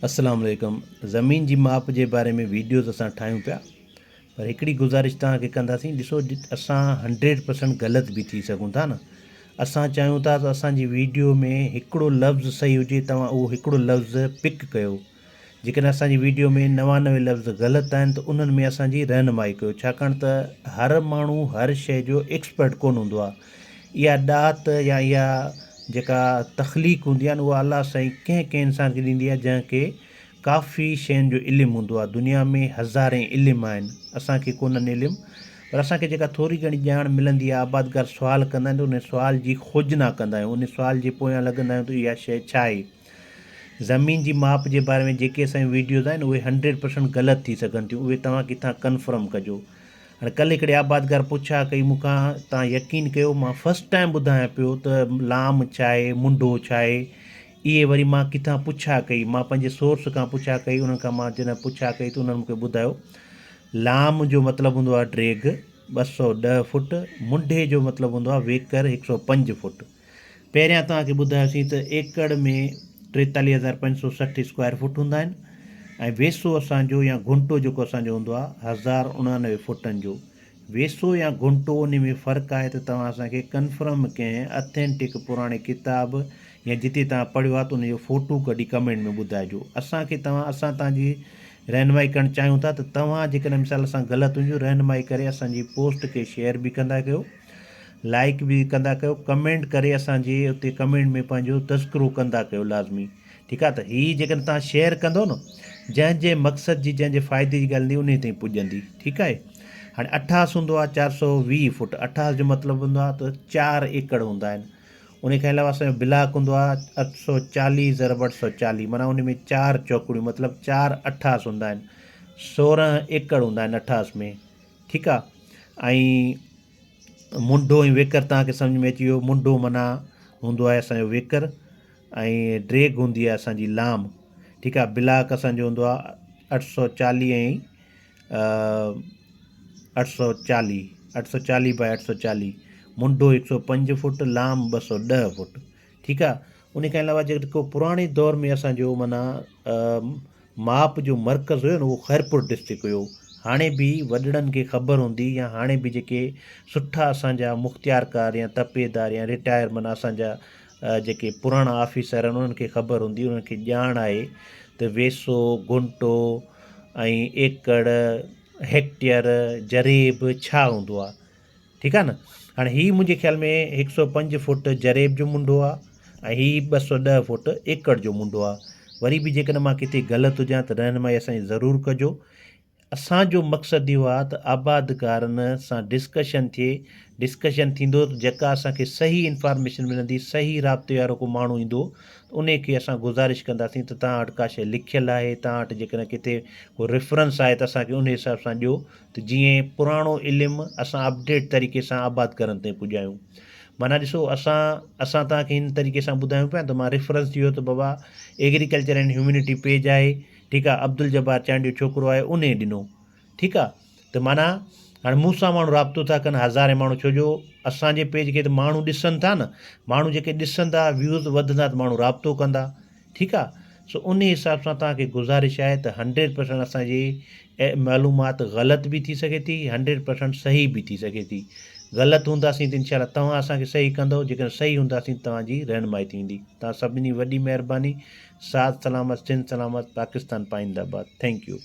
अस्सलाम वालेकुम। ज़मीन जी माप जे बारे में वीडियोज़ असां ठाहियूं पिया, पर हिकिड़ी गुज़ारिश तव्हांखे कंदासीं। ॾिसो, असां 100% ग़लति बि थी सघूं था न। असां चाहियूं था त असांजी वीडियो में हिकिड़ो लफ़्ज़ सही हुजे, तव्हां उहो हिकिड़ो लफ़्ज़ पिक कयो। जेकॾहिं असांजी वीडियो में 99 लफ़्ज़ ग़लति आहिनि त उन्हनि में असांजी रहनुमाई कयो, छाकाणि त हर माण्हू हर शइ जो एक्सपर्ट कोन हूंदो आहे। इहा ॾात या इहा जेका तख़लीक़ हूंदी आहे न, उहा अलाह साईं कंहिं कंहिं इंसान खे ॾींदी आहे जंहिंखे काफ़ी शयुनि जो इल्मु हूंदो आहे। दुनिया में हज़ारे इल्म आहिनि, असांखे कोन्हनि इल्मु, पर असांखे जेका थोरी घणी ॼाण मिलंदी आहे, आबादगार सुवाल कंदा आहिनि त उन सुवाल जी खोज न कंदा आहियूं, उन सुवाल जे पोयां लॻंदा आहियूं त इहा शइ छा आहे। ज़मीन जी माप जे बारे में जेके असांजी वीडियोज़ आहिनि उहे 100% ग़लति थी सघनि थियूं, उहे तव्हां किथां कन्फर्म कजो। हाणे कल्ह हिकिड़े आबादगार पुछा कई मूंखां, तव्हां यकीन कयो मां फस्ट टाइम ॿुधायां पियो त लाम छा आहे, मुंडो छा आहे। इहे वरी मां किथां पुछा कई, मां पंहिंजे सोर्स खां पुछा कई, उन्हनि खां मां जॾहिं पुछा कई त उन्हनि मूंखे ॿुधायो लाम जो मतिलबु हूंदो आहे ड्रेग 210 फुट, मुंडे जो मतिलबु हूंदो आहे वेकर 105 फुट। पहिरियां तव्हांखे ॿुधायोसीं त एकड़ में 43,560 स्क्वायर फुट हूंदा आहिनि, ऐं वेसो असांजो या घुंटो जेको असांजो हूंदो आहे 1089 फुटनि जो। वेसो या घुंटो उन में फ़र्क़ु आहे त तव्हां असांखे कन्फर्म कंहिं अथेंटिक पुराणे किताब या जिते तव्हां पढ़ियो आहे त उनजो फ़ोटू कढी कमेंट में ॿुधाइजो। असां तव्हांजी रहनुमाई करणु चाहियूं था त तव्हां जेकॾहिं मिसाल सां ग़लति हुजो, रहनुमाई करे असांजी पोस्ट खे शेयर बि कंदा कयो, लाइक बि कंदा कयो, कमेंट करे असांजे उते कमेंट में पंहिंजो तज़किरो कंदा कयो लाज़मी। ठीकु आहे, त हीअ जेकॾहिं तव्हां शेयर कंदो न, जंहिंजे मक़सद जी, जंहिंजे फ़ाइदे जी ॻाल्हि उन ताईं पुॼंदी। ठीकु आहे। हाणे 28 हूंदो आहे 420 फुट, 28 जो मतिलबु हूंदो आहे त 4 एकड़ हूंदा आहिनि। उन खां अलावा असांजो ब्लाक हूंदो आहे 840 ज़रब 840, माना उन में 4 चौकड़ियूं मतिलबु 4 28 हूंदा आहिनि, 16 एकड़ हूंदा आहिनि 28 में। ठीकु आहे। ऐं मुंडो ऐं वेकर तव्हांखे सम्झ में अची वियो। मुंडो माना हूंदो आहे असांजो वेकर, ऐं ड्रेग हूंदी आहे असांजी लाम। ठीकु आहे। ब्लाक असांजो हूंदो आहे 840 ऐं 840 बाय 840। मुंडो 105 फुट, लाम 210 फुट। ठीकु आहे। उन खां अलावा जेको पुराणे दौर में असांजो माना माप जो मर्कज़ हुयो न, उहो ख़ैरपुर डिस्ट्रिक्ट हुयो। हाणे बि वॾड़नि खे ख़बर हूंदी, या हाणे बि जेके सुठा असांजा मुख़्तियारकार या तपेदार या रिटायर माना असांजा जेके पुराणा ऑफिसर आहिनि उन्हनि खे ख़बर हूंदी, उन्हनि खे ॼाण आहे त वेसो, घुंटो ऐं एकड़, हेक्टेयर, जरेब छा हूंदो आहे। ठीकु आहे न। हाणे हीअ मुंहिंजे ख़्याल में 105 फुट जरेब जो मुंडो आहे, ऐं हीअ 210 फुट एकड़ जो मुंडो आहे। वरी बि जेकॾहिं मां किथे ग़लति हुजां त रहनुमाई असांजी ज़रूरु कजो। असांजो मक़सदु इहो आहे त आबादकारनि सां डिस्कशन थिए, डिस्कशन थींदो त जेका असांखे सही इंफॉर्मेशन मिलंदी, सही राब्ते वारो को माण्हू ईंदो, उन खे असां गुज़ारिश कंदासीं त तव्हां वटि का शइ लिखियलु आहे, तव्हां वटि जेकॾहिं किथे को रेफरेंस आहे त असांखे उन हिसाब सां ॾियो, त जीअं पुराणो इल्मु असां अपडेट तरीक़े सां आबादकारनि ताईं पुॼायूं। माना ॾिसो, असां तव्हांखे हिन तरीक़े सां ॿुधायूं पिया, त मां रेफरेंस ॾियो त बाबा एग्रीकल्चर एंड ह्यूमिनिटी पेज आहे, ठीकु आहे, अब्दुल जब्बार चांडियो छोकिरो आहे, उन ॾिनो। ठीकु आहे। त माना हाणे मूंसां माण्हू राब्तो था कनि, हज़ारे माण्हू, छो जो असांजे पेज खे त माण्हू ॾिसनि था न, माण्हू जेके ॾिसंदा, व्यूज़ वधंदा त माण्हू राब्तो कंदा। ठीकु आहे। सो उन हिसाब सां तव्हांखे गुज़ारिश आहे त 100% असांजी मालूमात ग़लति बि थी सघे थी, 100% सही बि थी सघे थी। ग़लति हूंदासीं त इनशा तव्हां असांखे सही कंदव, जेकॾहिं सही हूंदासीं तव्हांजी रहनुमाई थींदी। तव्हां सभिनी वॾी महिरबानी। साथ सलामत, सिंध सलामत, पाकिस्तान पाइंदाबाद। Thank U.